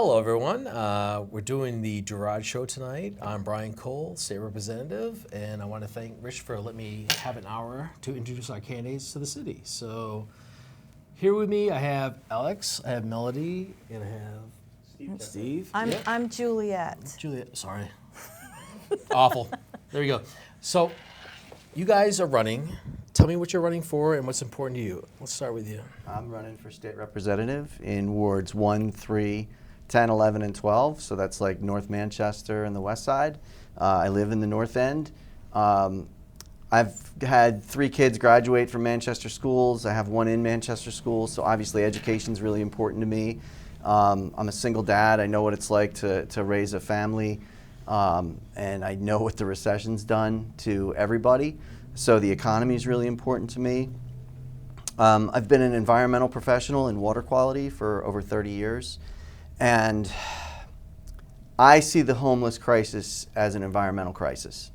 Hello, everyone. We're doing the Girard show tonight. I'm Brian Cole, state representative, and I want to thank Rich for letting me have an hour to introduce our candidates to the city. So here with me, I have Alex, I have Melody, and I have Steve. I'm Juliet. Juliet, sorry. Awful. There you go. So you guys are running. Tell me what you're running for and what's important to you. Let's start with you. I'm running for state representative in wards 1, 3, 10, 11, and 12. So that's like North Manchester and the west side. I live in the North End. I've had 3 kids graduate from Manchester schools. I have 1 in Manchester schools, so obviously education is really important to me. I'm a single dad. I know what it's like to raise a family, and I know what the recession's done to everybody. So the economy is really important to me. I've been an environmental professional in water quality for over 30 years, and I see the homeless crisis as an environmental crisis.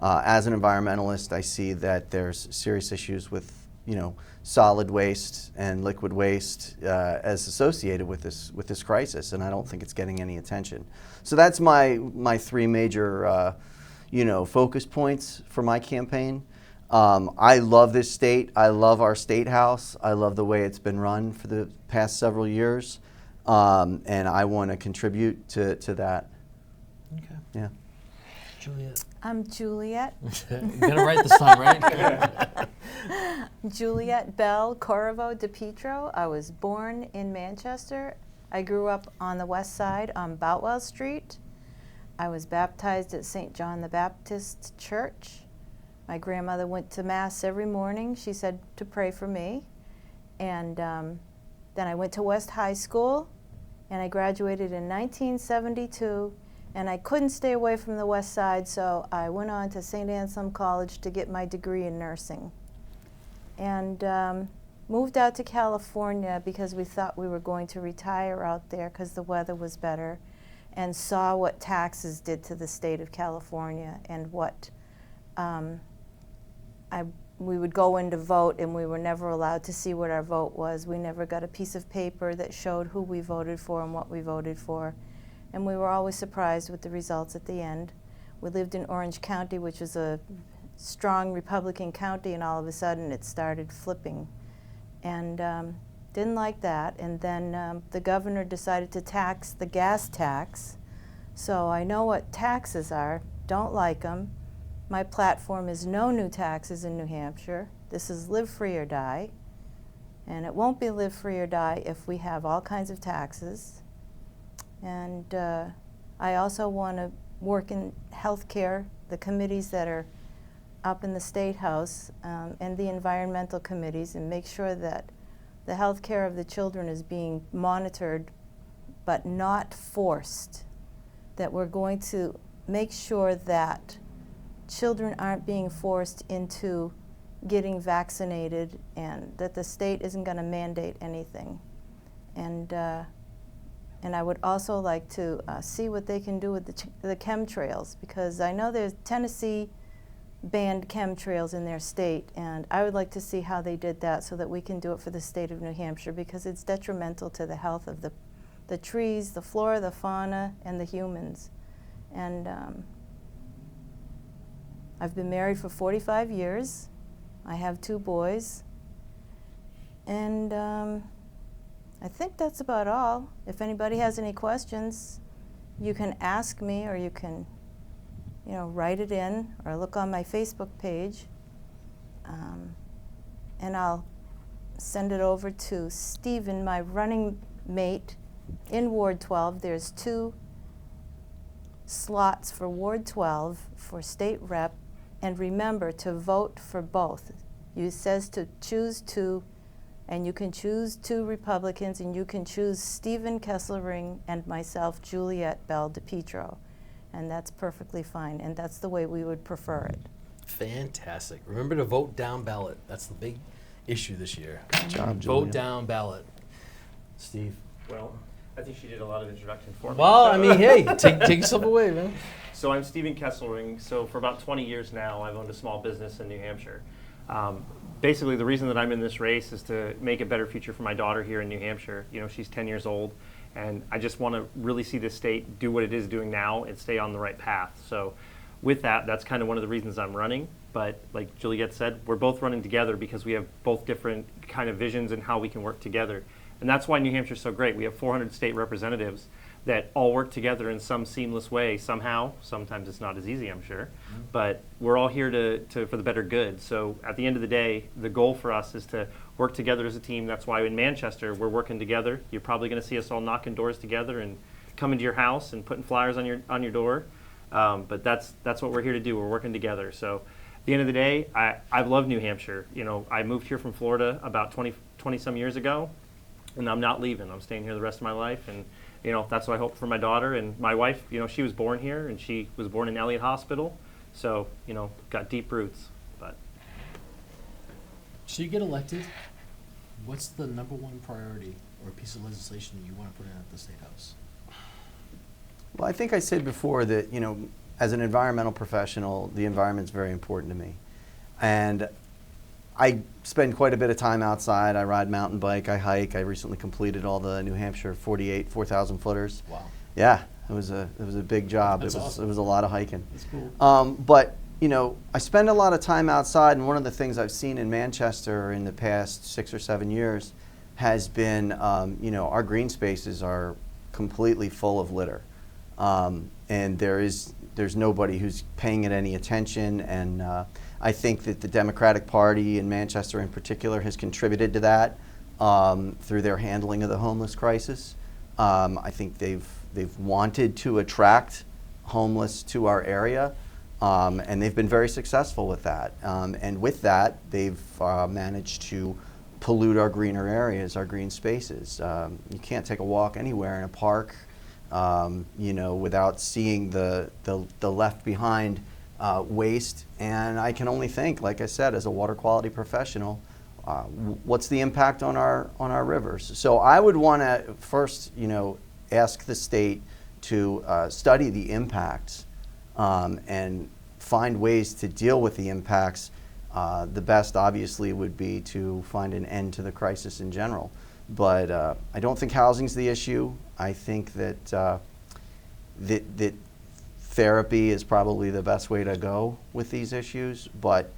As an environmentalist, I see that there's serious issues with, solid waste and liquid waste as associated with this crisis, and I don't think it's getting any attention. So that's my 3 major, focus points for my campaign. I love this state. I love our state house. I love the way it's been run for the past several years, and I want to contribute to that. Okay. Yeah. Juliet. I'm Juliet. You're going to write this time, right? Juliet Bell Corriveau DePietro. I was born in Manchester. I grew up on the west side on Boutwell Street. I was baptized at St. John the Baptist Church. My grandmother went to Mass every morning. She said to pray for me. And then I went to West High School, and I graduated in 1972. And I couldn't stay away from the west side, so I went on to St. Anselm College to get my degree in nursing. And moved out to California because we thought we were going to retire out there because the weather was better, and saw what taxes did to the state of California and what we would go in to vote, and we were never allowed to see what our vote was. We never got a piece of paper that showed who we voted for and what we voted for. And we were always surprised with the results at the end. We lived in Orange County, which was a strong Republican county, and all of a sudden it started flipping. And didn't like that. And then the governor decided to tax the gas tax. So I know what taxes are, don't like them. My platform is no new taxes in New Hampshire. This is live free or die. And it won't be live free or die if we have all kinds of taxes. And I also want to work in healthcare, the committees that are up in the State House, and the environmental committees, and make sure that the healthcare of the children is being monitored but not forced. That we're going to make sure that children aren't being forced into getting vaccinated, and that the state isn't going to mandate anything. And I would also like to see what they can do with the chemtrails, because I know there's Tennessee banned chemtrails in their state, and I would like to see how they did that so that we can do it for the state of New Hampshire, because it's detrimental to the health of the trees, the flora, the fauna, and the humans. And I've been married for 45 years. I have 2 boys. And I think that's about all. If anybody has any questions, you can ask me, or you can, write it in, or look on my Facebook page, and I'll send it over to Stephen, my running mate in Ward 12. There's 2 slots for Ward 12 for state rep, and remember to vote for both. It says to choose 2. And you can choose 2 Republicans, and you can choose Stephen Kesselring and myself, Juliet Bell DePietro. And that's perfectly fine, and that's the way we would prefer it. Fantastic. Remember to vote down ballot. That's the big issue this year. Good job, Julia. Vote down ballot. Steve. Well, I think she did a lot of introduction for me. Well, I mean, hey, take yourself away, man. So I'm Stephen Kesselring. So for about 20 years now, I've owned a small business in New Hampshire. Basically, the reason that I'm in this race is to make a better future for my daughter here in New Hampshire. She's 10 years old, And I just want to really see this state do what it is doing now and stay on the right path. So with that, that's kind of one of the reasons I'm running. But like Juliette said, we're both running together because we have both different kind of visions and how we can work together. And that's why New Hampshire's so great. We have 400 state representatives that all work together in some seamless way somehow. Sometimes it's not as easy, I'm sure. But we're all here for the better good. So at the end of the day, the goal for us is to work together as a team. That's why in Manchester, we're working together. You're probably going to see us all knocking doors together and coming to your house and putting flyers on your door. But that's what we're here to do. We're working together. So at the end of the day, I love New Hampshire. You know, I moved here from Florida about 20 some years ago, and I'm not leaving. I'm staying here the rest of my life. And you know, that's what I hope for my daughter and my wife. You know, she was born here, and she was born in Elliott Hospital. So, you know, got deep roots. But So you get elected, what's the number one priority or piece of legislation you want to put in at the State House? Well, I think I said before that, you know, as an environmental professional, the environment's very important to me. And I spend quite a bit of time outside. I ride mountain bike, I hike. I recently completed all the New Hampshire 48 4,000 footers. Wow. Yeah, it was a big job. That's awesome. It was a lot of hiking. That's cool. But you know, I spend a lot of time outside, and one of the things I've seen in Manchester in the past 6 or 7 years has been, you know, our green spaces are completely full of litter, and there's nobody who's paying it any attention. And I think that the Democratic Party in Manchester in particular has contributed to that through their handling of the homeless crisis. I think they've wanted to attract homeless to our area, and they've been very successful with that. And with that, they've managed to pollute our greener areas, our green spaces. You can't take a walk anywhere in a park, you know, without seeing the left behind waste. And I can only think, like I said, as a water quality professional, what's the impact on our rivers? So I would want to first, you know, ask the state to study the impacts and find ways to deal with the impacts. The best, obviously, would be to find an end to the crisis in general. But I don't think housing's the issue. I think that that therapy is probably the best way to go with these issues. But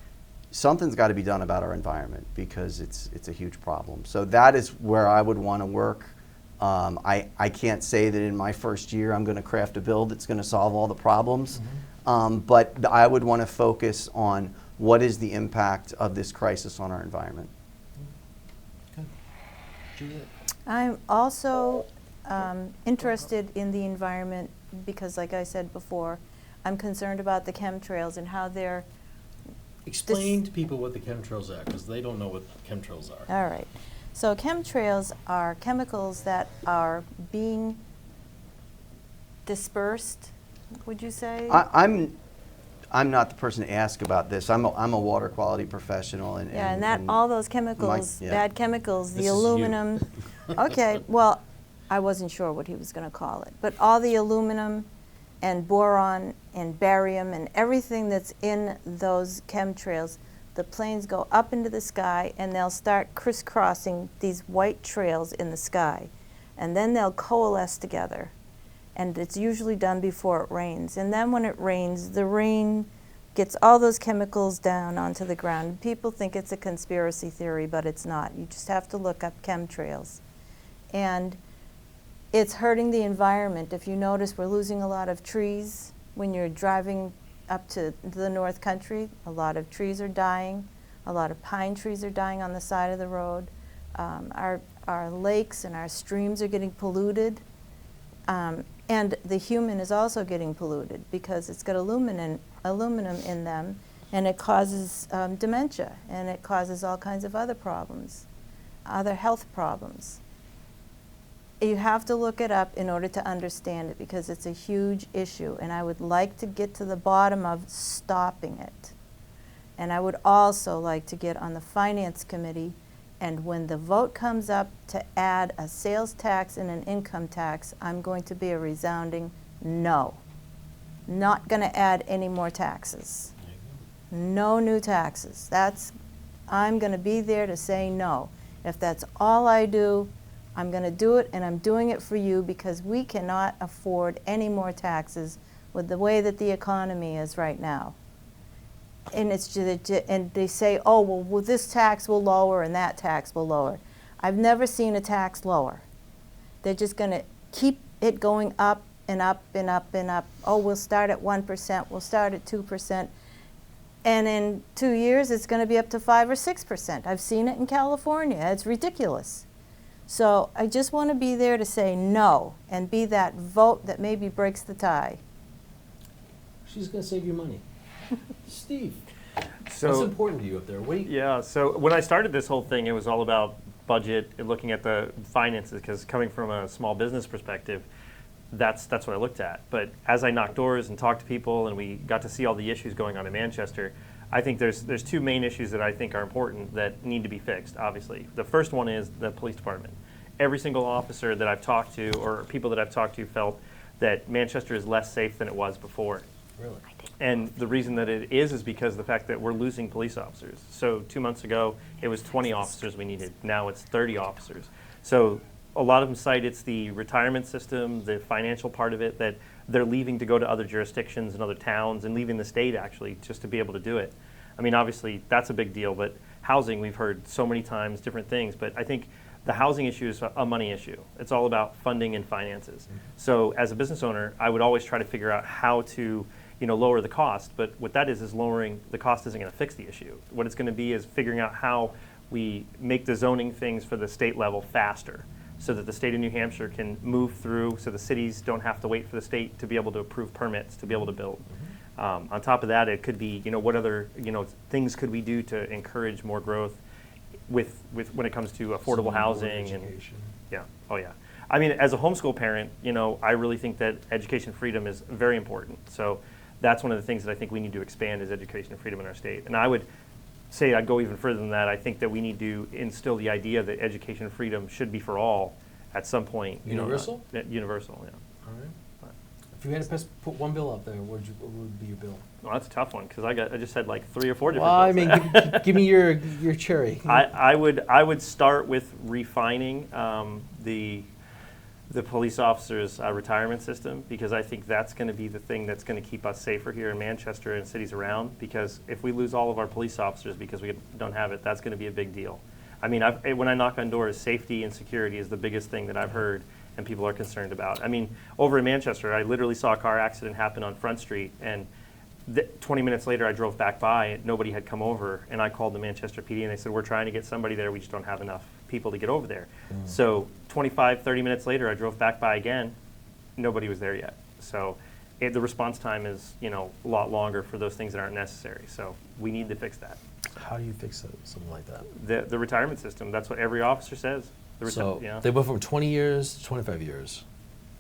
something's got to be done about our environment because it's a huge problem. So that is where I would want to work. I can't say that in my first year I'm going to craft a bill that's going to solve all the problems, but I would want to focus on what is the impact of this crisis on our environment. Good. Juliette? I'm also interested in the environment because, like I said before, I'm concerned about the chemtrails and how they're... Explain to people what the chemtrails are, because they don't know what chemtrails are. All right. So chemtrails are chemicals that are being dispersed, would you say? I'm not the person to ask about this. I'm a water quality professional, and all those chemicals, bad chemicals, This the is aluminum. Okay, well, I wasn't sure what he was going to call it, but all the aluminum and boron and barium and everything that's in those chemtrails, the planes go up into the sky and they'll start crisscrossing these white trails in the sky, and then they'll coalesce together. And it's usually done before it rains. And then when it rains, the rain gets all those chemicals down onto the ground. People think it's a conspiracy theory, but it's not. You just have to look up chemtrails. And it's hurting the environment. If you notice, we're losing a lot of trees. When you're driving up to the North Country, a lot of trees are dying. A lot of pine trees are dying on the side of the road. Our lakes and our streams are getting polluted. And the human is also getting polluted because it's got aluminum in them, and it causes dementia, and it causes all kinds of other problems, other health problems. You have to look it up in order to understand it because it's a huge issue, and I would like to get to the bottom of stopping it. And I would also like to get on the Finance Committee, and when the vote comes up to add a sales tax and an income tax, I'm going to be a resounding no. Not going to add any more taxes. No new taxes. I'm going to be there to say no. If that's all I do, I'm going to do it, and I'm doing it for you because we cannot afford any more taxes with the way that the economy is right now. And and they say, oh, well, this tax will lower and that tax will lower. I've never seen a tax lower. They're just going to keep it going up and up and up and up. Oh, we'll start at 1%, we'll start at 2%. And in 2 years, it's going to be up to 5 or 6%. I've seen it in California. It's ridiculous. So I just want to be there to say no and be that vote that maybe breaks the tie. She's going to save you money. Steve, So, what's important to you up there? yeah, so when I started this whole thing, it was all about budget and looking at the finances, because coming from a small business perspective, that's what I looked at. But as I knocked doors and talked to people and we got to see all the issues going on in Manchester, I think there's two main issues that I think are important that need to be fixed, obviously. The first one is the police department. Every single officer that I've talked to or people that I've talked to felt that Manchester is less safe than it was before. Really? And the reason that it is because of the fact that we're losing police officers. So 2 months ago, it was 20 officers we needed. Now it's 30 officers. So a lot of them cite it's the retirement system, the financial part of it, that they're leaving to go to other jurisdictions and other towns and leaving the state actually just to be able to do it. I mean, obviously that's a big deal, but housing, we've heard so many times different things, but I think the housing issue is a money issue. It's all about funding and finances. So as a business owner, I would always try to figure out how to lower the cost, but what that is lowering the cost isn't going to fix the issue. What it's going to be is figuring out how we make the zoning things for the state level faster so that the state of New Hampshire can move through, so the cities don't have to wait for the state to be able to approve permits to be able to build. On top of that, it could be, what other, things could we do to encourage more growth with when it comes to affordable housing and yeah, oh yeah. I mean, as a homeschool parent, I really think that education freedom is very important. So that's one of the things that I think we need to expand is education freedom in our state. And I would say I'd go even further than that. I think that we need to instill the idea that education freedom should be for all at some point. Universal? Universal, yeah. All right. If you had to put one bill up there, what would be your bill? Well, that's a tough one because I just had like 3 or 4 different Well, I bills. mean, give me your cherry. I would start with refining the police officers' retirement system, because I think that's going to be the thing that's going to keep us safer here in Manchester and cities around, because if we lose all of our police officers because we don't have it, that's going to be a big deal. I mean, when I knock on doors, safety and security is the biggest thing that I've heard and people are concerned about. I mean, over in Manchester, I literally saw a car accident happen on Front Street, and 20 minutes later I drove back by and nobody had come over, and I called the Manchester PD and they said, we're trying to get somebody there, we just don't have enough people to get over there. So 25, 30 minutes later I drove back by again, nobody was there yet. So the response time is a lot longer for those things that aren't necessary. So we need to fix that. How do you fix something like that? The retirement system, that's what every officer says. So they went from 20 years to 25 years,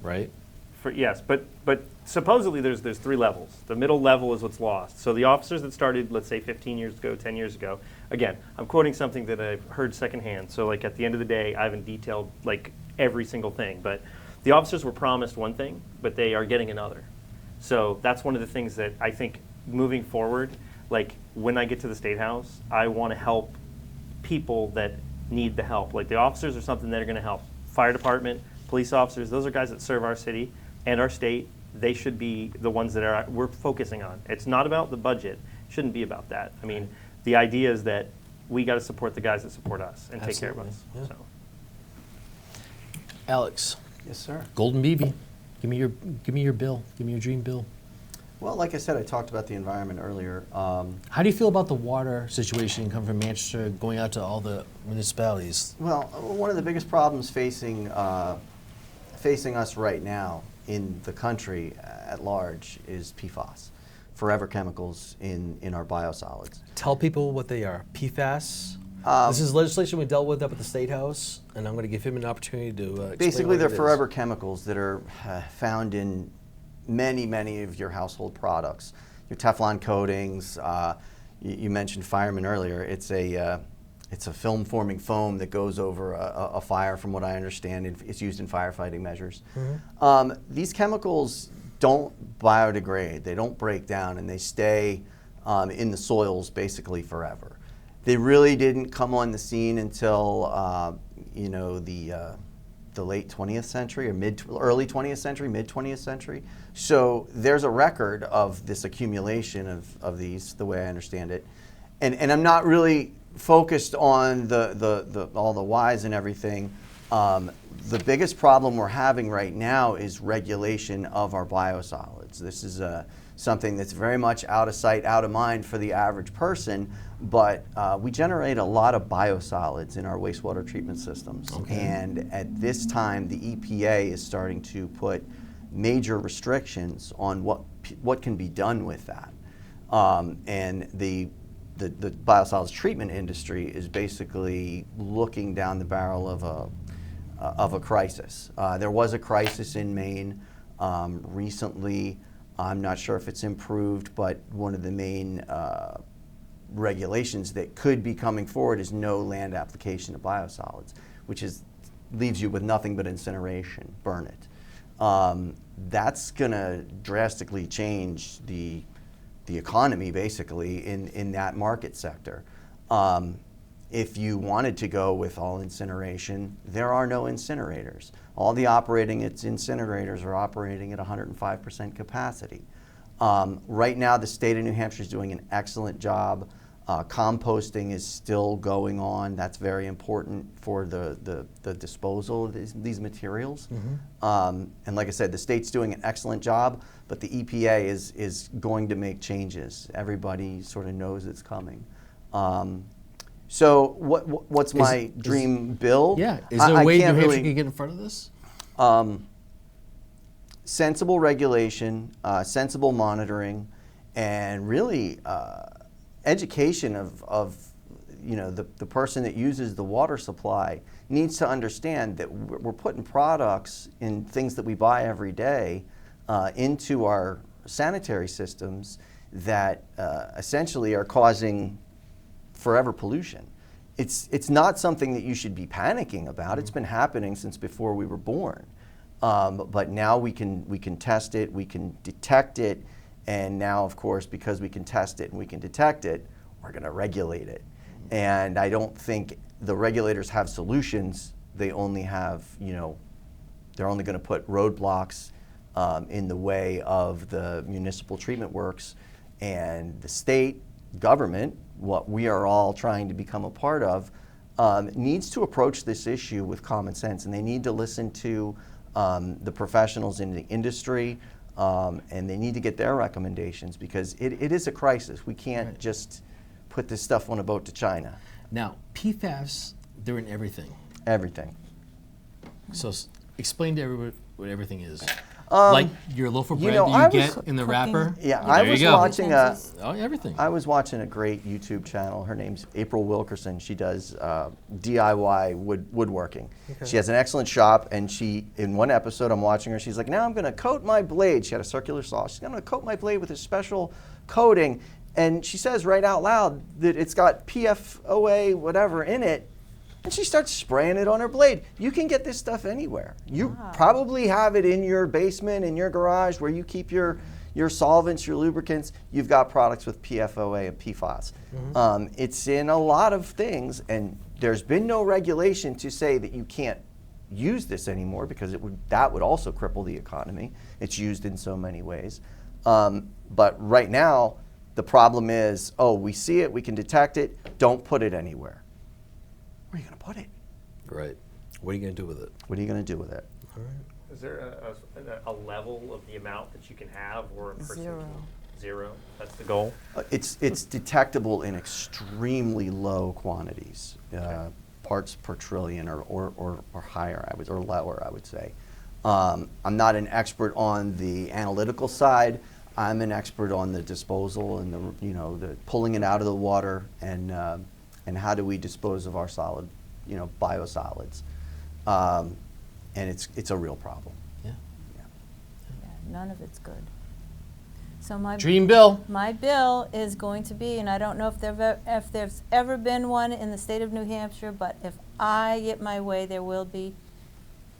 right? Yes, but supposedly there's 3 levels. The middle level is what's lost. So the officers that started, let's say 15 years ago, 10 years ago, again, I'm quoting something that I've heard secondhand. So like at the end of the day, I haven't detailed like every single thing, but the officers were promised one thing, but they are getting another. So that's one of the things that I think moving forward, like when I get to the State House, I want to help people that need the help. Like the officers are something that are going to help. Fire department, police officers, those are guys that serve our city and our state. They should be the ones that we're focusing on. It's not about the budget. It shouldn't be about that. I mean, the idea is that we got to support the guys that support us and take care of us. Yeah. So. Alex. Yes, sir. Golden BB. Give me your bill. Give me your dream bill. Well, like I said, I talked about the environment earlier. How do you feel about the water situation coming from Manchester, going out to all the municipalities? Well, one of the biggest problems facing us right now in the country at large is PFAS, forever chemicals in our biosolids. Tell people what they are. PFAS. This is legislation we dealt with up at the State House, and I'm going to give him an opportunity to explain Basically, what they're it is. forever chemicals that are found in many of your household products. Your Teflon coatings. You mentioned firemen earlier. It's a film-forming foam that goes over a fire, from what I understand. It's used in firefighting measures. Mm-hmm. These chemicals don't biodegrade. They don't break down, and they stay in the soils basically forever. They really didn't come on the scene until the the late 20th century or early 20th century, mid 20th century. So there's a record of this accumulation of these, the way I understand it. And I'm not really focused on all the whys and everything. The biggest problem we're having right now is regulation of our biosolids. This is something that's very much out of sight, out of mind for the average person, but we generate a lot of biosolids in our wastewater treatment systems. Okay. And at this time, the EPA is starting to put major restrictions on what can be done with that. And the biosolids treatment industry is basically looking down the barrel of a crisis. There was a crisis in Maine recently. I'm not sure if it's improved, but one of the main regulations that could be coming forward is no land application of biosolids, which leaves you with nothing but incineration, burn it. That's going to drastically change the economy, basically, in that market sector. If you wanted to go with all incineration, there are no incinerators. All the incinerators are operating at 105% capacity. Right now, the state of New Hampshire is doing an excellent job. Composting is still going on. That's very important for the disposal of these materials. Mm-hmm. And like I said, the state's doing an excellent job, but the EPA is going to make changes. Everybody sort of knows it's coming. So what's my dream bill? Yeah, is there a way New Hampshire can get in front of this? Sensible regulation, sensible monitoring, and really education of the person that uses the water supply needs to understand that we're putting products in things that we buy every day into our sanitary systems that essentially are causing forever pollution. It's not something that you should be panicking about. It's been happening since before we were born. But now we can test it, we can detect it, and now, of course, because we can test it and we can detect it, we're going to regulate it. And I don't think the regulators have solutions. They only have, they're only going to put roadblocks in the way of the municipal treatment works, and the state government, what we are all trying to become a part of, needs to approach this issue with common sense, and they need to listen to the professionals in the industry, and they need to get their recommendations, because it is a crisis. We can't just put this stuff on a boat to China. Now, PFAS, they're in everything. Everything. So explain to everybody what everything is. Like your loaf of bread that you get in the wrapper? Yeah, I was watching everything. I was watching a great YouTube channel. Her name's April Wilkerson. She does DIY woodworking. Okay. She has an excellent shop, and in one episode I'm watching her, she's like, now I'm going to coat my blade. She had a circular saw. She's going to coat my blade with a special coating, and she says right out loud that it's got PFOA whatever in it. And she starts spraying it on her blade. You can get this stuff anywhere. You probably have it in your basement, in your garage, where you keep your solvents, your lubricants. You've got products with PFOA and PFAS. Mm-hmm. It's in a lot of things, and there's been no regulation to say that you can't use this anymore, because that would also cripple the economy. It's used in so many ways. But right now, the problem is, we see it, we can detect it, don't put it anywhere. Where are you going to put it? Right. What are you going to do with it? What are you going to do with it? All right. Is there a level of the amount that you can have, or a person? Zero. That's the goal. It's detectable in extremely low quantities, parts per trillion or higher, or lower, I would say. I'm not an expert on the analytical side. I'm an expert on the disposal and the pulling it out of the water and how do we dispose of our solid, biosolids, and it's a real problem. Yeah. None of it's good. So my dream bill. My bill is going to be, and I don't know if there's ever been one in the state of New Hampshire, but if I get my way, there will be.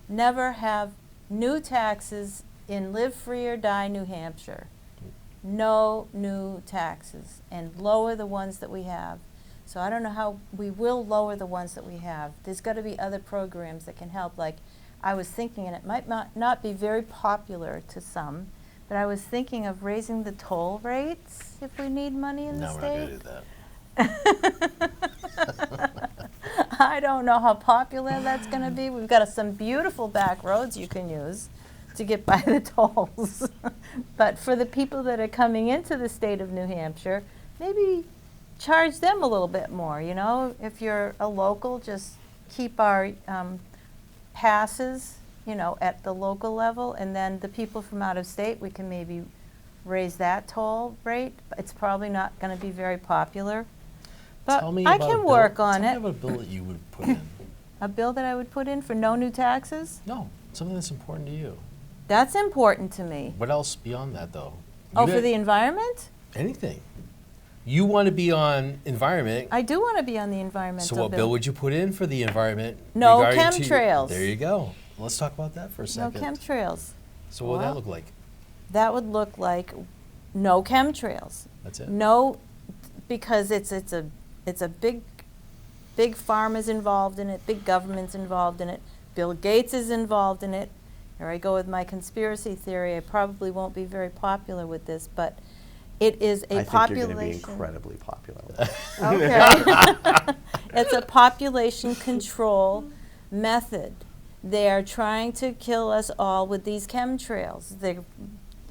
Never have new taxes in Live Free or Die, New Hampshire. No new taxes, and lower the ones that we have. So I don't know how we will lower the ones that we have. There's got to be other programs that can help. Like, I was thinking, and it might not be very popular to some, but I was thinking of raising the toll rates if we need money in the No, we're not going state. to do that. I don't know how popular that's going to be. We've got some beautiful back roads you can use to get by the tolls. But for the people that are coming into the state of New Hampshire, maybe charge them a little bit more, you know? If you're a local, just keep our passes, you know, at the local level, and then the people from out of state, we can maybe raise that toll rate. It's probably not going to be very popular. But Tell me I about a can bill- work on Tell it. me about a bill that you would put in. A bill that I would put in for no new taxes? No, something that's important to you. That's important to me. What else beyond that, though? Oh, You for got- the environment? anything. You want to be on environment. I do want to be on the environmental So what bill would you put in for the environment? No regarding to- chemtrails. There you go. Let's talk about that for a No second. chemtrails. So what would that Well- look like? That would look like no chemtrails. That's it. No, because it's a big pharma's involved in it, big government's involved in it, Bill Gates is involved in it. Here I go with my conspiracy theory. I probably won't be very popular with this, but it is a I think population. you're going to be incredibly popular with that. Okay. It's a population control method. They are trying to kill us all with these chemtrails. They're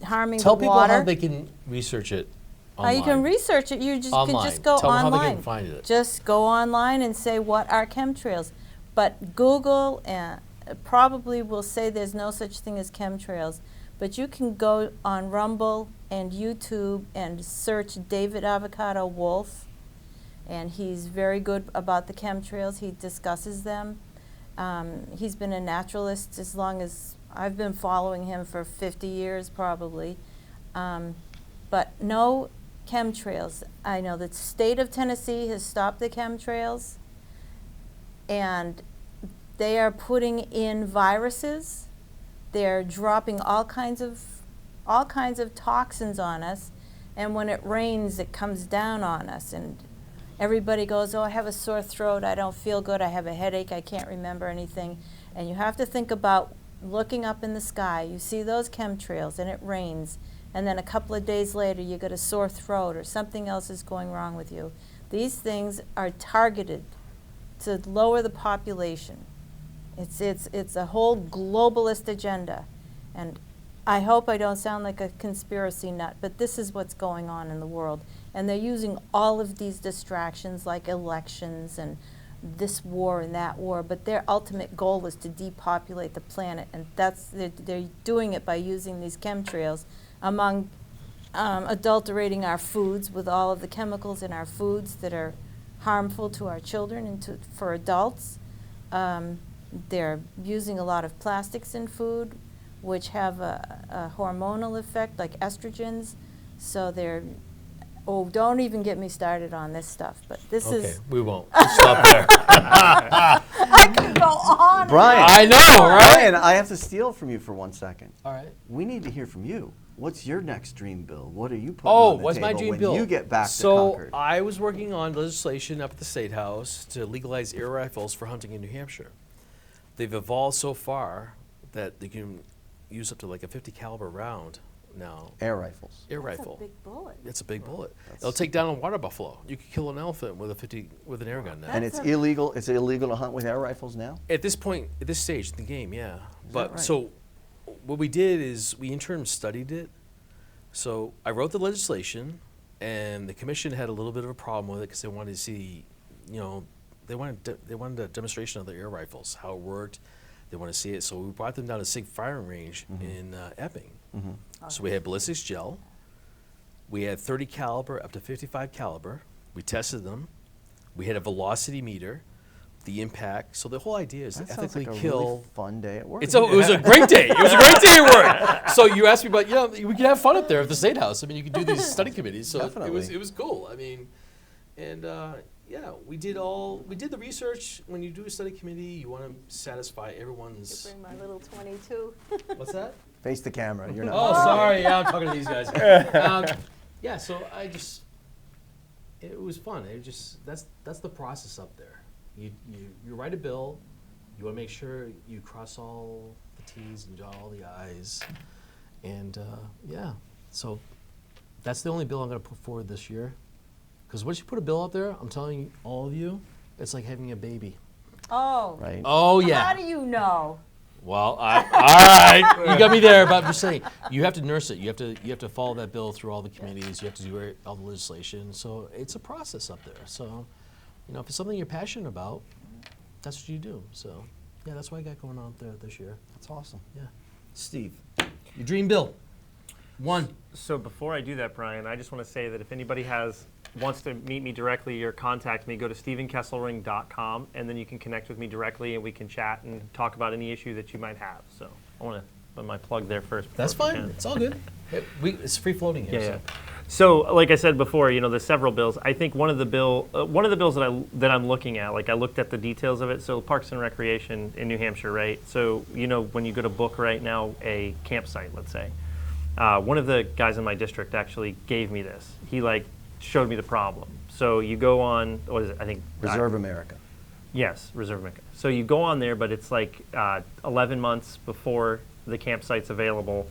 harming Tell the people water. how they can research it online. You can research it. You just Online. can just go Tell them how online. they can find it. Just go online and say what are chemtrails. But Google probably will say there's no such thing as chemtrails. But you can go on Rumble and YouTube and search David Avocado Wolf, and he's very good about the chemtrails. He discusses them. He's been a naturalist as long as I've been following him for 50 years probably. But no chemtrails. I know the state of Tennessee has stopped the chemtrails, and they are putting in viruses. They're dropping all kinds of toxins on us, and when it rains, it comes down on us, and everybody goes, oh, I have a sore throat, I don't feel good, I have a headache, I can't remember anything. And you have to think about looking up in the sky. You see those chemtrails, and it rains, and then a couple of days later, you get a sore throat or something else is going wrong with you. These things are targeted to lower the population. It's a whole globalist agenda, and I hope I don't sound like a conspiracy nut, but this is what's going on in the world. And they're using all of these distractions like elections and this war and that war, but their ultimate goal is to depopulate the planet, and they're doing it by using these chemtrails, among adulterating our foods with all of the chemicals in our foods that are harmful to our children and for adults. They're using a lot of plastics in food, which have a hormonal effect, like estrogens. So don't even get me started on this stuff. But this Okay, is. we won't. Stop there. I could go on. Brian, I know, right? Brian, I have to steal from you for 1 second. All right. We need to hear from you. What's your next dream bill? What are you putting Oh, on the what's my table dream when bill? you get back to So Concord? I was working on legislation up at the State House to legalize air rifles for hunting in New Hampshire. They've evolved so far that they can use up to like a 50 caliber round now. Air rifles. Air That's rifle. a big bullet. It's a big bullet. That's- It'll take down a water buffalo. You could kill an elephant with an air gun now. And That's it's illegal. It's illegal to hunt with air rifles now. At this point, at this stage in the game, yeah. But right? so what we did is we in turn studied it. So I wrote the legislation, and the commission had a little bit of a problem with it because they wanted to see, they wanted a demonstration of the air rifles, how it worked. They want to see it. So we brought them down to SIG firing range in Epping. So we had ballistics gel. We had 30 caliber up to 55 caliber. We tested them. We had a velocity meter, the impact. So the whole idea is That to sounds ethically like a kill. really fun day at work. It was a great day. It was a great day at work. So you asked me about, we could have fun up there at the State House. I mean, you could do these study committees. So Definitely. it was cool. I mean, and yeah, we did the research. When you do a study committee, you want to satisfy everyone's. Bring my little 22. What's that? Face the camera. You're not. Oh, sorry. Yeah, I'm talking to these guys. Yeah, so it was fun. That's the process up there. You write a bill, You want to make sure you cross all the T's and dot all the I's. And yeah, so that's the only bill I'm going to put forward this year. Because once you put a bill out there, I'm telling all of you, it's like having a baby. Oh. Right. Oh yeah. How do you know? Well, all right, you got me there. But I'm just saying, you have to nurse it. You have to follow that bill through all the committees. You have to do all the legislation. So it's a process up there. So, you know, if it's something you're passionate about, that's what you do. So, yeah, that's what I got going on there this year. That's awesome. Yeah, Steve, your dream bill, one. So before I do that, Brian, I just want to say that if anybody wants to meet me directly or contact me, go to stevenkesselring.com, and then you can connect with me directly, and we can chat and talk about any issue that you might have. So I want to put my plug there first. That's fine. It's all good. It's free floating here. Yeah. So, like I said before, you know, there's several bills. I think one of the bills that I'm looking at, like I looked at the details of it. So, Parks and Recreation in New Hampshire, right? So, you know, when you go to book right now a campsite, let's say, one of the guys in my district actually gave me this. He showed me the problem. So you go on, what is it? I think Reserve America. Yes, Reserve America. So you go on there, but it's 11 months before the campsite's available,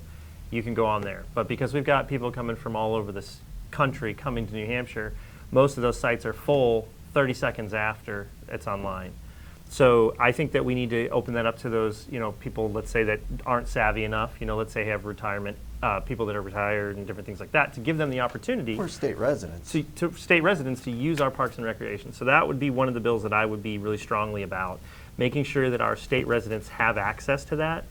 you can go on there. But because we've got people coming from all over this country coming to New Hampshire, most of those sites are full 30 seconds after it's online. So I think that we need to open that up to those, you know, people, let's say, that aren't savvy enough, you know, let's say have retirement, people that are retired and different things like that, to give them the opportunity. Or state residents. To state residents to use our Parks and Recreation. So that would be one of the bills that I would be really strongly about, making sure that our state residents have access to that,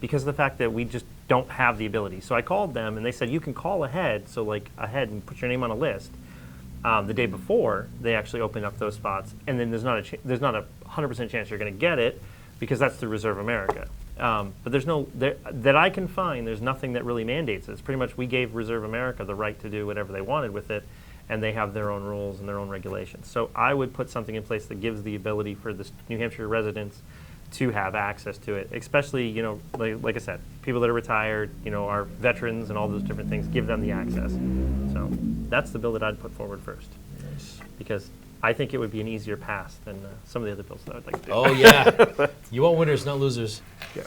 because of the fact that we just don't have the ability. So I called them and they said, you can call ahead, so ahead and put your name on a list. The day before, they actually open up those spots, and then there's not a 100% chance you're going to get it, because that's through Reserve America. But there's that I can find, there's nothing that really mandates it. It's pretty much we gave Reserve America the right to do whatever they wanted with it, and they have their own rules and their own regulations. So I would put something in place that gives the ability for the New Hampshire residents to have access to it, especially, you know, like I said, people that are retired, you know, our veterans and all those different things, give them the access. So that's the bill that I'd put forward first, because I think it would be an easier pass than some of the other bills that I'd like to do. Oh yeah, you want winners, not losers. Yeah.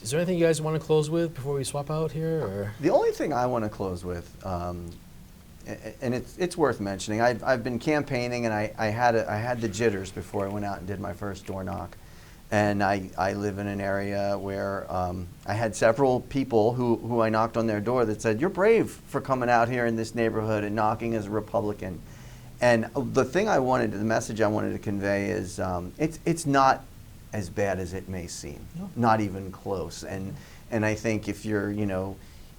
Is there anything you guys want to close with before we swap out here? Or? The only thing I want to close with, and it's worth mentioning, I've been campaigning, and I had the jitters before I went out and did my first door knock. And I live in an area where I had several people who I knocked on their door that said, you're brave for coming out here in this neighborhood and knocking as a Republican. And the message I wanted to convey is it's not as bad as it may seem, not even close. And I think if you're, you know,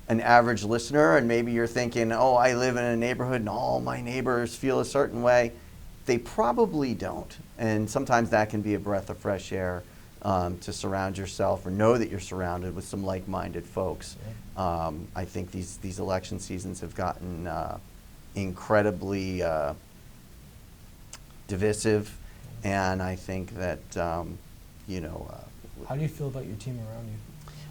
an average listener and maybe you're thinking, oh, I live in a neighborhood and all my neighbors feel a certain way, they probably don't. And sometimes that can be a breath of fresh air to surround yourself or know that you're surrounded with some like-minded folks. I think these election seasons have gotten incredibly divisive, and I think that, you know... How do you feel about your team around you?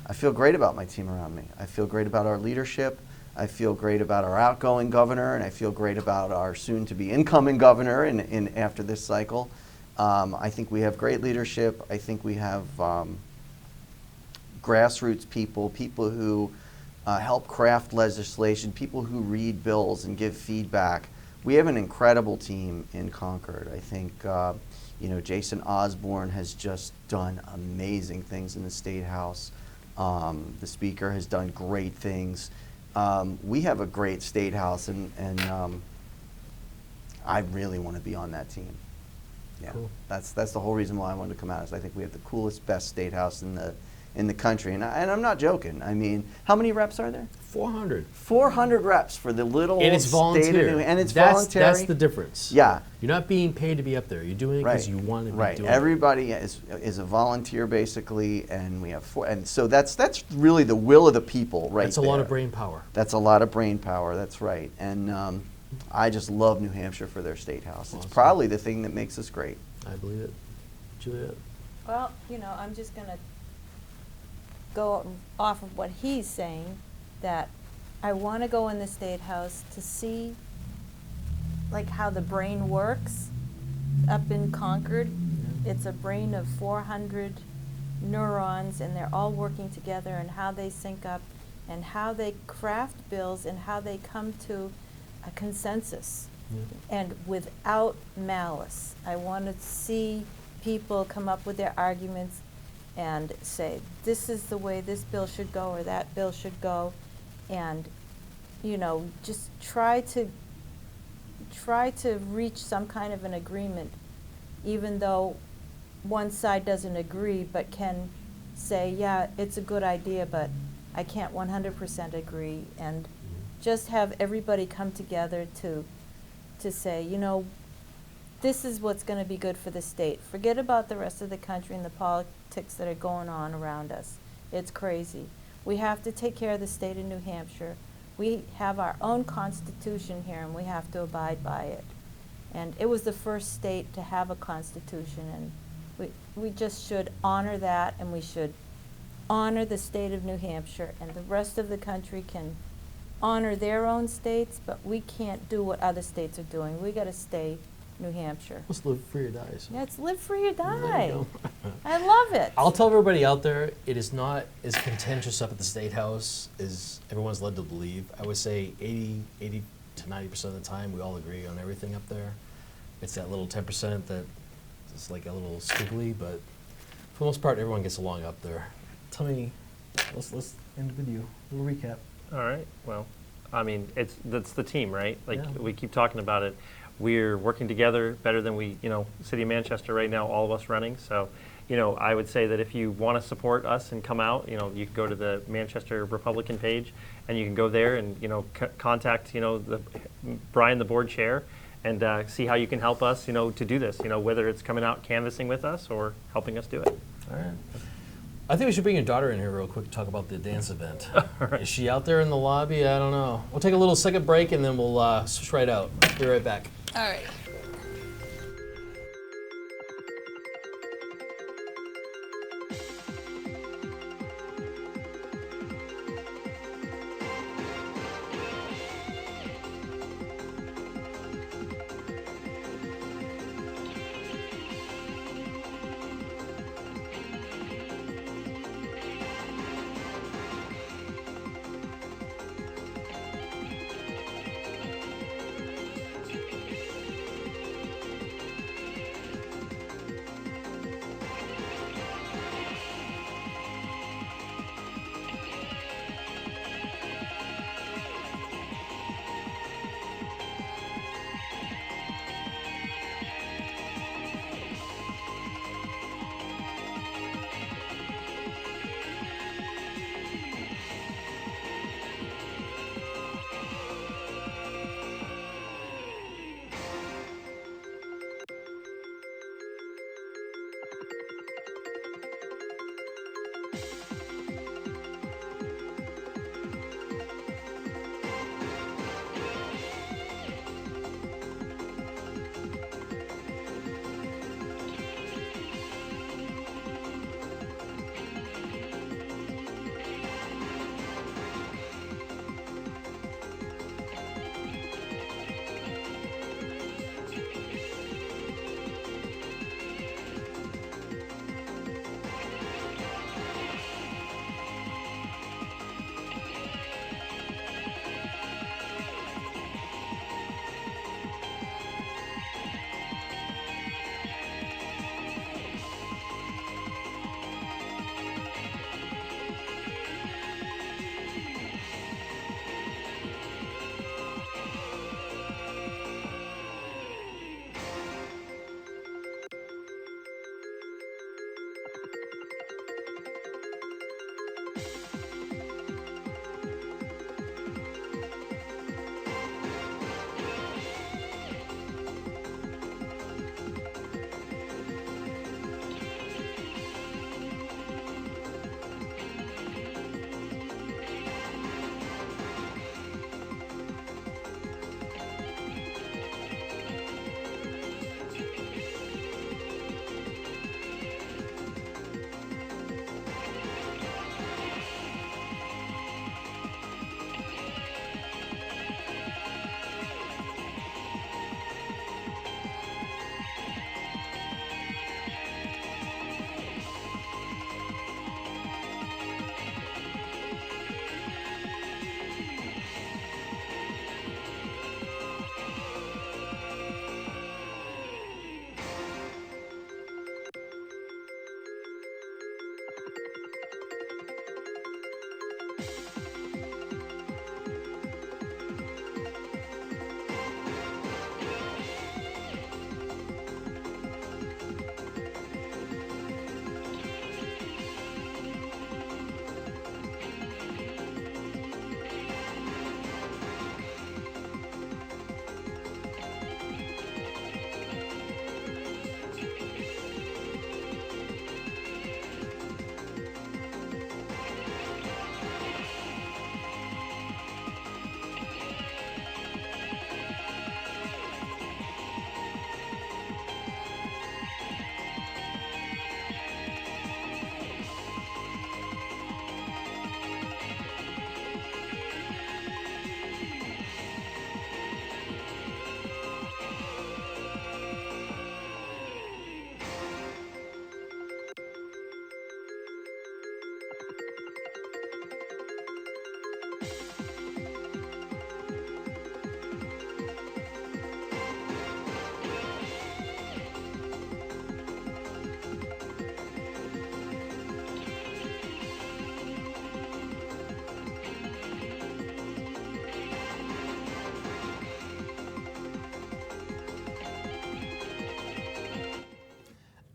I feel great about my team around me. I feel great about our leadership. I feel great about our outgoing governor, and I feel great about our soon-to-be incoming governor in after this cycle. I think we have great leadership. I think we have grassroots people who help craft legislation, people who read bills and give feedback. We have an incredible team in Concord. I think you know, Jason Osborne has just done amazing things in the State House. The Speaker has done great things. We have a great State House, and I really want to be on that team. Yeah, cool. That's the whole reason why I wanted to come out. Is I think we have the coolest, best State House in the country, and I'm not joking. I mean, how many reps are there? 400. 400 reps for the little And it's state volunteer. of New, and it's that's, voluntary. That's the difference. Yeah. You're not being paid to be up there. You're doing it because you want to be doing it. Everybody is a volunteer basically, and we have and so that's really the will of the people, right? That's a lot of brain power. That's a lot of brain power. That's right. And I just love New Hampshire for their State House. Awesome. It's probably the thing that makes us great. I believe it. Juliet. Well, you know, I'm just going to go off of what he's saying, that I want to go in the State House to see like how the brain works up in Concord, it's a brain of 400 neurons, and they're all working together, and how they sync up, and how they craft bills, and how they come to a consensus. And without malice. I want to see people come up with their arguments and say, this is the way this bill should go, or that bill should go, and, you know, just try to reach some kind of an agreement, even though one side doesn't agree, but can say, yeah, it's a good idea, but I can't 100% agree, and just have everybody come together to say, you know, this is what's going to be good for the state. Forget about the rest of the country and the politics that are going on around us. It's crazy. We have to take care of the state of New Hampshire. We have our own constitution here, and we have to abide by it. And it was the first state to have a constitution, and we just should honor that, and we should honor the state of New Hampshire, and the rest of the country can honor their own states, but we can't do what other states are doing. We got to stay New Hampshire. Let's live free or die. So. Yeah, it's live free or There die. you go. I love it. I'll tell everybody out there, it is not as contentious up at the State House as everyone's led to believe. I would say 80 to 90% of the time, we all agree on everything up there. It's that little 10% that is like a little squiggly, but for the most part, everyone gets along up there. Tell me, let's end with you. A little recap. All right. Well, I mean, that's the team, right? Like Yeah. we keep talking about it. We're working together better than we, City of Manchester right now, all of us running. So, I would say that if you want to support us and come out, you can go to the Manchester Republican page, and you can go there and, contact, Brian, the board chair, and see how you can help us, to do this, whether it's coming out canvassing with us or helping us do it. All right. I think we should bring your daughter in here real quick to talk about the dance event. Is she out there in the lobby? I don't know. We'll take a little second break, and then we'll switch right out. Be right back. All right.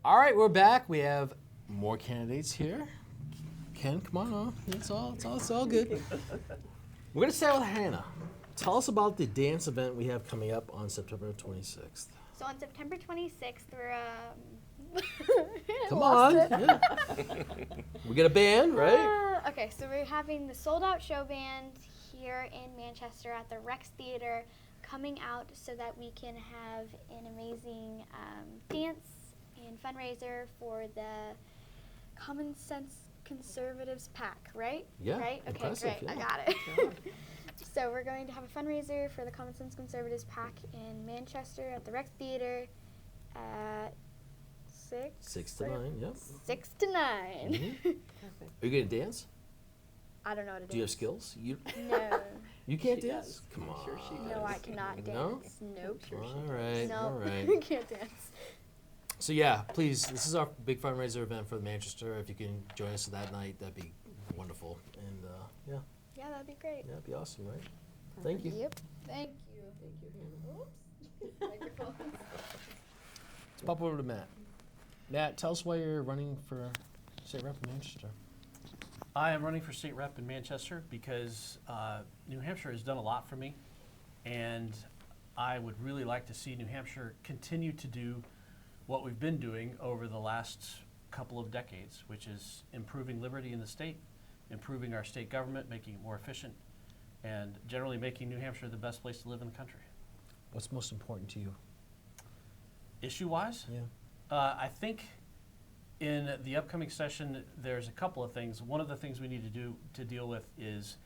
All right, we're back. We have more candidates here. Ken, come on up. It's all good. We're gonna start with Hannah. Tell us about the dance event we have coming up on September 26th. So on September 26th, we're Come on. Yeah. We get a band, right? okay, so we're having the Sold Out Show Band here in Manchester at the Rex Theater coming out so that we can have an amazing dance and fundraiser for the Common Sense Conservatives PAC, right? Yeah, Right? Okay, impressive, great. yeah. I got it. So we're going to have a fundraiser for the Common Sense Conservatives PAC in Manchester at the Rex Theater at 6? 6 to 9, yep. 6 to 9. Mhm. Are you gonna dance? I don't know what to do. Do you have skills? No. You can't dance? Come on. Sure she No, I cannot No? dance. Nope. All right, No, all right. I can't dance. So yeah, please, this is our big fundraiser event for Manchester. If you can join us that night, that'd be wonderful. And yeah, Yeah, that'd be great. that'd be awesome, right? Thank you. Yep. Thank you. Thank you, Hannah. Oops. Microphone. Let's pop over to Matt. Matt, tell us why you're running for state rep in Manchester. I am running for state rep in Manchester because New Hampshire has done a lot for me, and I would really like to see New Hampshire continue to do what we've been doing over the last couple of decades, which is improving liberty in the state, improving our state government, making it more efficient, and generally making New Hampshire the best place to live in the country. What's most important to you? Issue-wise, Yeah. I think in the upcoming session, there's a couple of things. One of the things we need to deal with is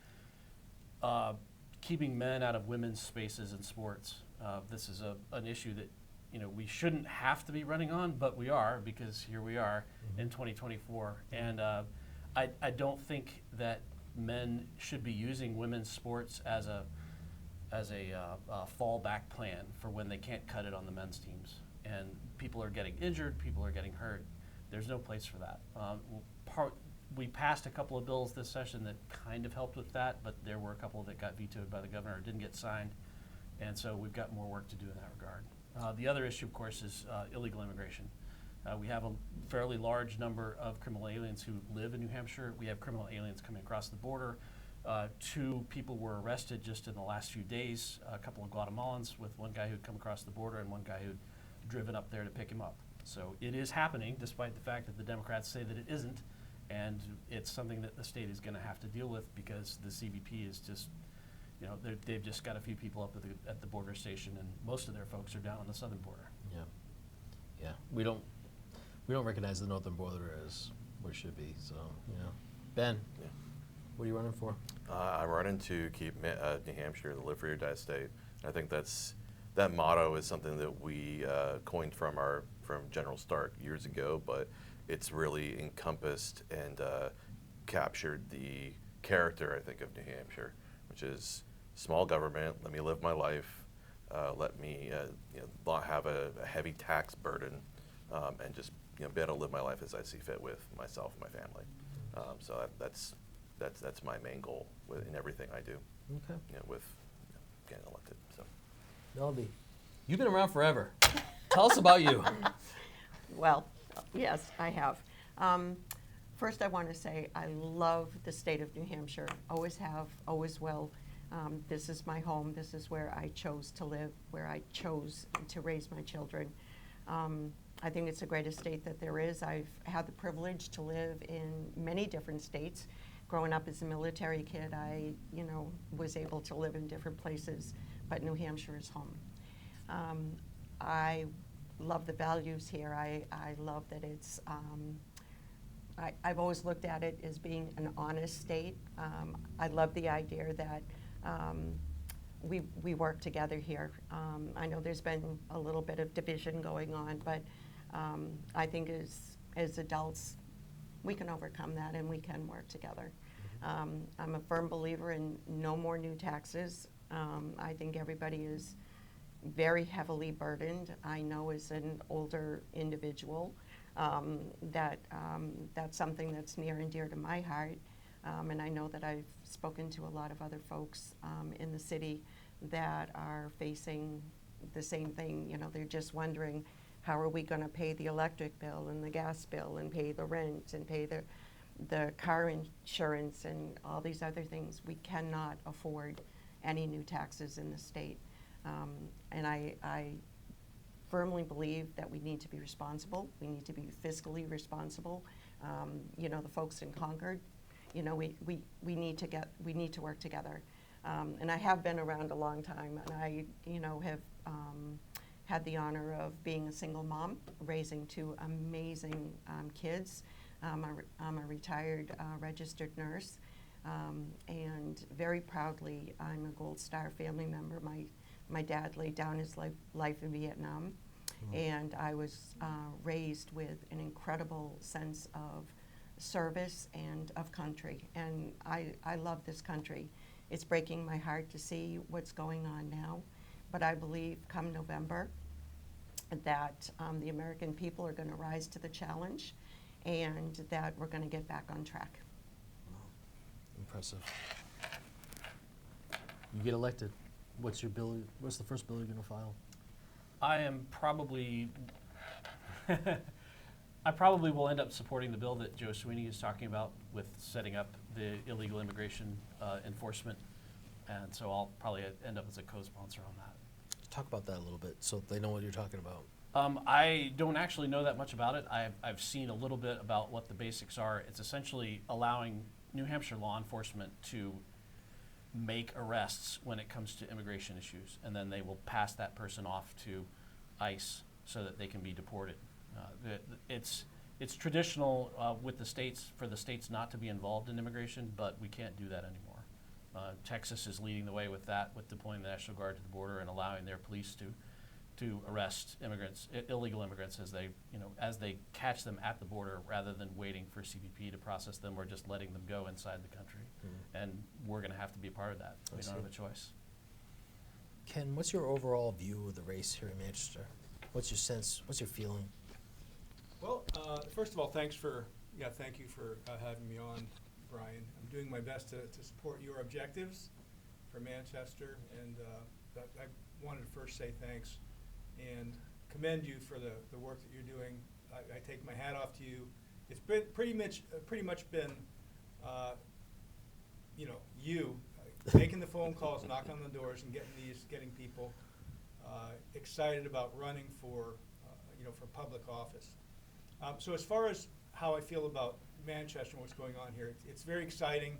keeping men out of women's spaces in sports. This is an issue that we shouldn't have to be running on, but we are, because here we are in 2024. And I don't think that men should be using women's sports as a fallback plan for when they can't cut it on the men's teams. And people are getting injured, people are getting hurt. There's no place for that. We passed a couple of bills this session that kind of helped with that, but there were a couple that got vetoed by the governor or didn't get signed. And so we've got more work to do in that regard. The other issue, of course, is illegal immigration. We have a fairly large number of criminal aliens who live in New Hampshire. We have criminal aliens coming across the border. 2 people were arrested just in the last few days, a couple of Guatemalans, with one guy who'd come across the border and one guy who'd driven up there to pick him up. So it is happening, despite the fact that the Democrats say that it isn't, and it's something that the state is going to have to deal with because the CBP is just, they've just got a few people up at the border station, and most of their folks are down on the southern border. Yeah. Yeah. We don't recognize the northern border as what it should be. So Ben, Yeah. what are you running for? I'm running to keep New Hampshire the live free or die state. I think that motto is something that we coined from General Stark years ago, but it's really encompassed and captured the character, I think, of New Hampshire, which is small government. Let me live my life. Let me not have a heavy tax burden, and just be able to live my life as I see fit with myself and my family. So that's my main goal in everything I do. Okay. With getting elected. So. Melody, you've been around forever. Tell us about you. Well, yes, I have. First, I want to say I love the state of New Hampshire. Always have, always will. This is my home. This is where I chose to live, where I chose to raise my children. I think it's the greatest state that there is. I've had the privilege to live in many different states. Growing up as a military kid, I, was able to live in different places, but New Hampshire is home. I love the values here. I love that it's, I've always looked at it as being an honest state. I love the idea that we work together here. I know there's been a little bit of division going on, but I think as adults, we can overcome that and we can work together. I'm a firm believer in no more new taxes. I think everybody is very heavily burdened. I know as an older individual that that's something that's near and dear to my heart. And I know that I've spoken to a lot of other folks in the city that are facing the same thing. They're just wondering, How are we going to pay the electric bill and the gas bill and pay the rent and pay the car insurance and all these other things? We cannot afford any new taxes in the state. And I firmly believe that we need to be responsible. We need to be fiscally responsible. You know, the folks in Concord, you know, we need to work together. And I have been around a long time, and I, you know, have had the honor of being a single mom, raising two amazing kids. I'm a retired registered nurse, and very proudly, I'm a Gold Star family member. My dad laid down his life in Vietnam, and I was raised with an incredible sense of service and of country, and I love this country. It's breaking my heart to see what's going on now, but I believe come November that the American people are going to rise to the challenge, and that we're going to get back on track. Impressive. You get elected. What's your bill? What's the first bill you're going to file? I am probably, I probably will end up supporting the bill that Joe Sweeney is talking about with setting up the illegal immigration enforcement, and so I'll probably end up as a co-sponsor on that. Talk about that a little bit so they know what you're talking about. I don't actually know that much about it. I've seen a little bit about what the basics are. It's essentially allowing New Hampshire law enforcement to make arrests when it comes to immigration issues, and then they will pass that person off to ICE so that they can be deported. It's traditional with the states for the states not to be involved in immigration, but we can't do that anymore. Texas is leading the way with that, with deploying the National Guard to the border and allowing their police to arrest immigrants, illegal immigrants, as they catch them at the border, rather than waiting for CBP to process them or just letting them go inside the country. And we're going to have to be a part of that. We don't have a choice. Ken, what's your overall view of the race here in Manchester? What's your sense? What's your feeling? Well, first of all, thank you for having me on, Brian. I'm doing my best to support your objectives for Manchester, and I wanted to first say thanks and commend you for the work that you're doing. I take my hat off to you. It's been pretty much been, you making the phone calls, knocking on the doors, and getting people excited about running for public office. So as far as how I feel about Manchester and what's going on here, it's very exciting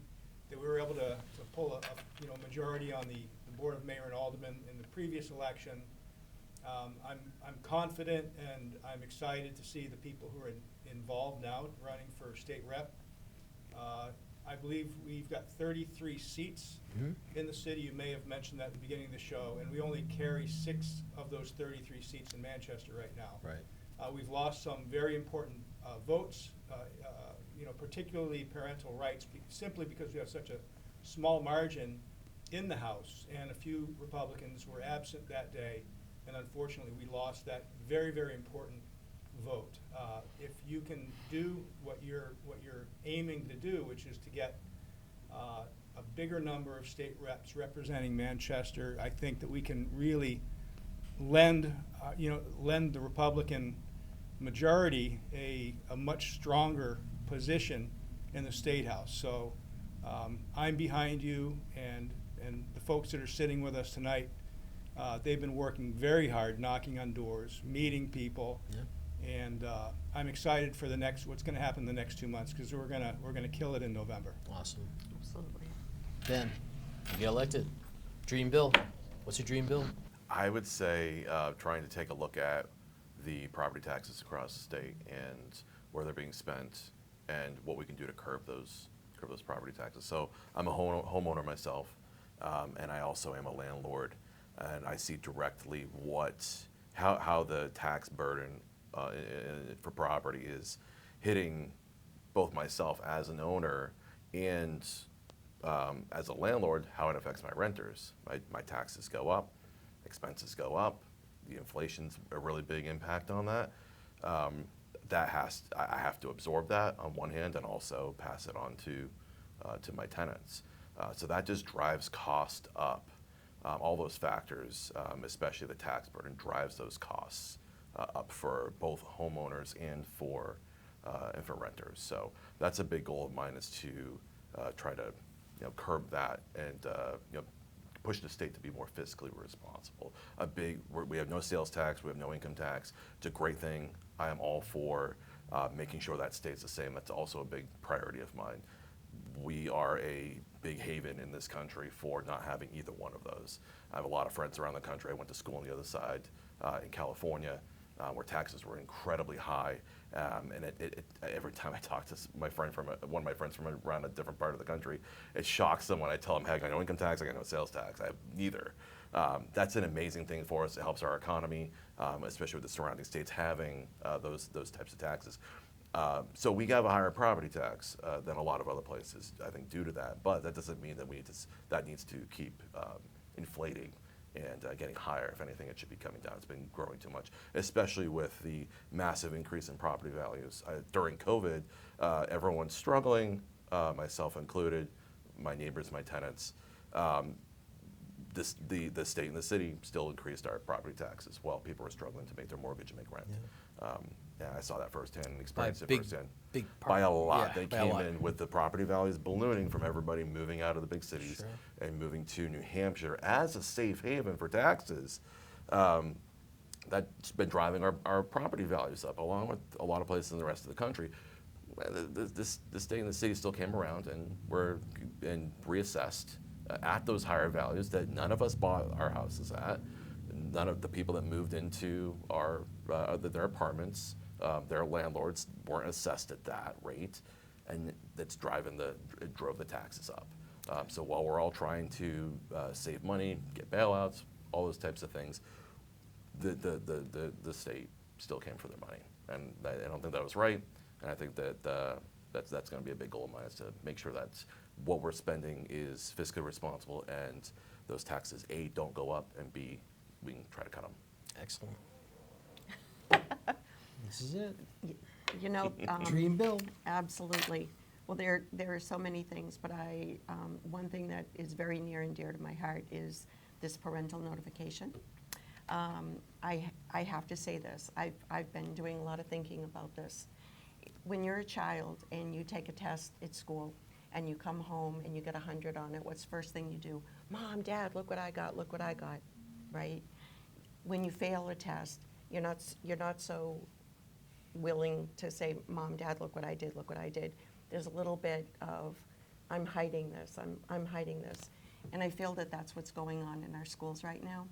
that we were able to pull a majority on the Board of Mayor and Aldermen in the previous election. I'm confident and I'm excited to see the people who are involved now running for state rep. I believe we've got 33 seats in the city. You may have mentioned that at the beginning of the show, and we only carry 6 of those 33 seats in Manchester right now. Right. We've lost some very important votes, particularly parental rights, simply because we have such a small margin in the House, and a few Republicans were absent that day, and unfortunately we lost that very, very important vote. If you can do what you're aiming to do, which is to get a bigger number of state reps representing Manchester, I think that we can really lend the Republican majority a much stronger position in the State House. So I'm behind you, and the folks that are sitting with us tonight, they've been working very hard, knocking on doors, meeting people, and I'm excited for what's going to happen the next 2 months, because we're gonna kill it in November. Awesome. Absolutely. Ben, you get elected. Dream bill. What's your dream bill? I would say trying to take a look at the property taxes across the state and where they're being spent and what we can do to curb those property taxes. So I'm a homeowner myself, and I also am a landlord, and I see directly how the tax burden for property is hitting both myself as an owner and as a landlord, how it affects my renters. My taxes go up, expenses go up, the inflation's a really big impact on that. I have to absorb that on one hand and also pass it on to my tenants. So that just drives cost up. All those factors, especially the tax burden, drives those costs up for both homeowners and for renters. So that's a big goal of mine, is to try to curb that and push the state to be more fiscally responsible. We have no sales tax, we have no income tax. It's a great thing. I am all for making sure that stays the same. That's also a big priority of mine. We are a big haven in this country for not having either one of those. I have a lot of friends around the country. I went to school on the other side in California, where taxes were incredibly high. And every time I talk to one of my friends from around a different part of the country, it shocks them when I tell them, hey, I got no income tax, I got no sales tax. I have neither. That's an amazing thing for us. It helps our economy, especially with the surrounding states having those types of taxes. So we have a higher property tax than a lot of other places, I think, due to that. But that doesn't mean that that needs to keep inflating and getting higher. If anything, it should be coming down. It's been growing too much, especially with the massive increase in property values. During COVID, everyone's struggling, myself included, my neighbors, my tenants. The state and the city still increased our property taxes while people were struggling to make their mortgage and make rent. Yeah, I saw that firsthand and experienced it firsthand. By a lot. They came in with the property values ballooning from everybody moving out of the big cities and moving to New Hampshire as a safe haven for taxes. That's been driving our property values up, along with a lot of places in the rest of the country. The state and the city still came around and reassessed at those higher values that none of us bought our houses at. None of the people that moved into their apartments, their landlords weren't assessed at that rate, and it drove the taxes up. So while we're all trying to save money, get bailouts, all those types of things, the state still came for their money, and I don't think that was right. And I think that that's going to be a big goal of mine, is to make sure that what we're spending is fiscally responsible, and those taxes, A, don't go up, and B, we can try to cut them. Excellent. This is it. You know, Dream bill. absolutely. Well, there are so many things, but one thing that is very near and dear to my heart is this parental notification. I have to say this. I've been doing a lot of thinking about this. When you're a child and you take a test at school and you come home and you get 100 on it, what's the first thing you do? Mom, Dad, look what I got, look what I got, right? When you fail a test, you're not so willing to say, Mom, Dad, look what I did, look what I did. There's a little bit of, I'm hiding this, I'm hiding this. And I feel that that's what's going on in our schools right now,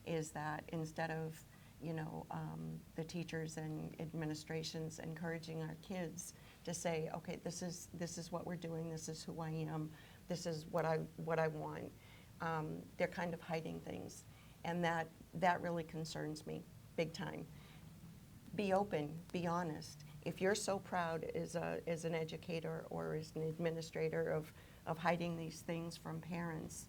is that instead of the teachers and administrations encouraging our kids to say, okay, this is what we're doing, this is who I am, this is what I want. They're kind of hiding things, and that really concerns me big time. Be open, be honest. If you're so proud as an educator or as an administrator of hiding these things from parents,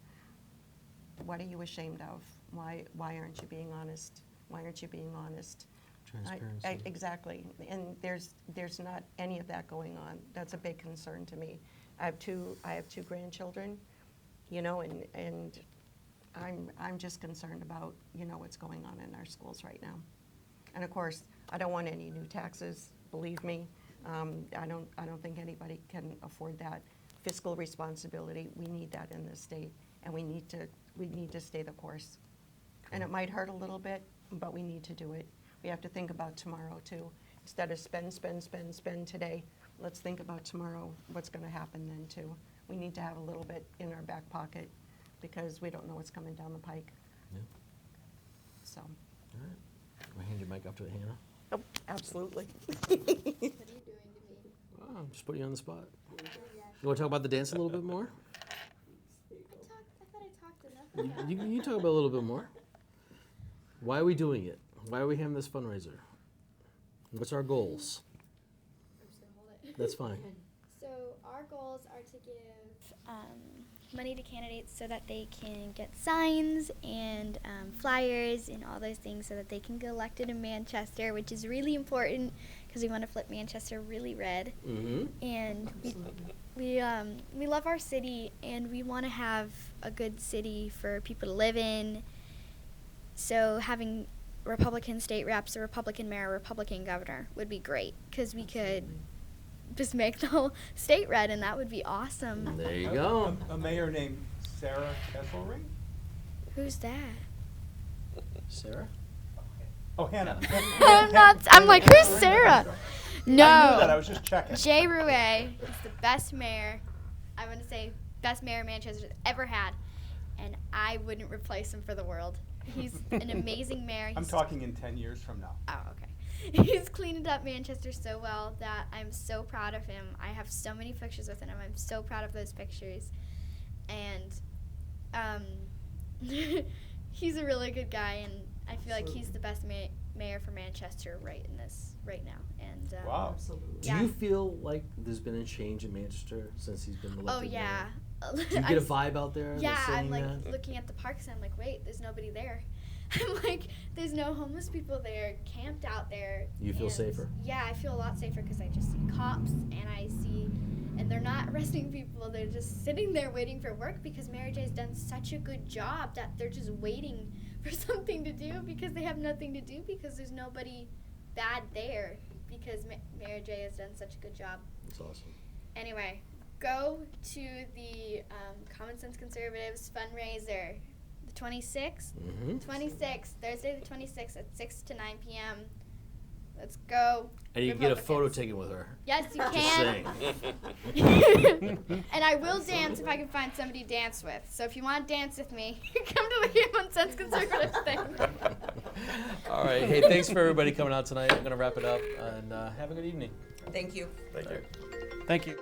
what are you ashamed of? Why aren't you being honest? Why aren't you being honest? Transparency. Exactly, and there's not any of that going on. That's a big concern to me. I have two grandchildren, and I'm just concerned about what's going on in our schools right now. And of course, I don't want any new taxes. Believe me, I don't think anybody can afford that. Fiscal responsibility, we need that in this state, and we need to stay the course. And it might hurt a little bit, but we need to do it. We have to think about tomorrow too. Instead of spend today, let's think about tomorrow, what's going to happen then too. We need to have a little bit in our back pocket because we don't know what's coming down the pike. Yeah. So. All right. Can I hand your mic off to Hannah? Oh, absolutely. What are you doing to me? Oh, I'm just putting you on the spot. You want to talk about the dance a little bit more? I thought I talked enough about You talk about it a little bit more. Why are we doing it? Why are we having this fundraiser? What's our goals? I'm just gonna hold it. That's fine. So our goals are to give money to candidates so that they can get signs and flyers and all those things so that they can get elected in Manchester, which is really important because we want to flip Manchester really red. Mm-hmm. And we love our city, and we want to have a good city for people to live in. So having Republican state reps, a Republican mayor, a Republican governor would be great, because we could just make the whole state red, and that would be awesome. There you go. A mayor named Sarah Kesselring? Who's that? Sarah? Oh, Hannah. I'm like, who's Sarah? I knew that. I No. was just checking. Jay Rouet is the best mayor, I want to say, best mayor Manchester's ever had, and I wouldn't replace him for the world. He's an amazing mayor. I'm He's talking in 10 years from now. Oh, okay. He's cleaned up Manchester so well that I'm so proud of him. I have so many pictures with him. I'm so proud of those pictures. And he's a really good guy, and I feel like he's the best mayor for Manchester right now. And Wow. Absolutely. Do Yeah. you feel like there's been a change in Manchester since he's been elected? oh yeah. mayor? Do you get a vibe out there? Yeah, that's I'm saying like that? looking at the parks and I'm like, wait, there's nobody there. I'm like, there's no homeless people there, camped out there. You feel and safer? Yeah, I feel a lot safer because I just see cops and they're not arresting people. They're just sitting there waiting for work because Mary J's done such a good job that they're just waiting for something to do because they have nothing to do because there's nobody bad there because Mary J has done such a good job. That's awesome. Anyway, go to the Common Sense Conservatives fundraiser, the 26th. Mm-hmm. 26th, Thursday the 26th at 6 to 9 p.m. Let's go. And you can get a photo Republicans. taken with her. Yes, you Just can. saying. And I will dance if I can find somebody to dance with. So if you want to dance with me, come to the Common Sense Conservatives thing. All right. Hey, thanks for everybody coming out tonight. I'm going to wrap it up, and have a good evening. Thank you. Thank you. Thank you.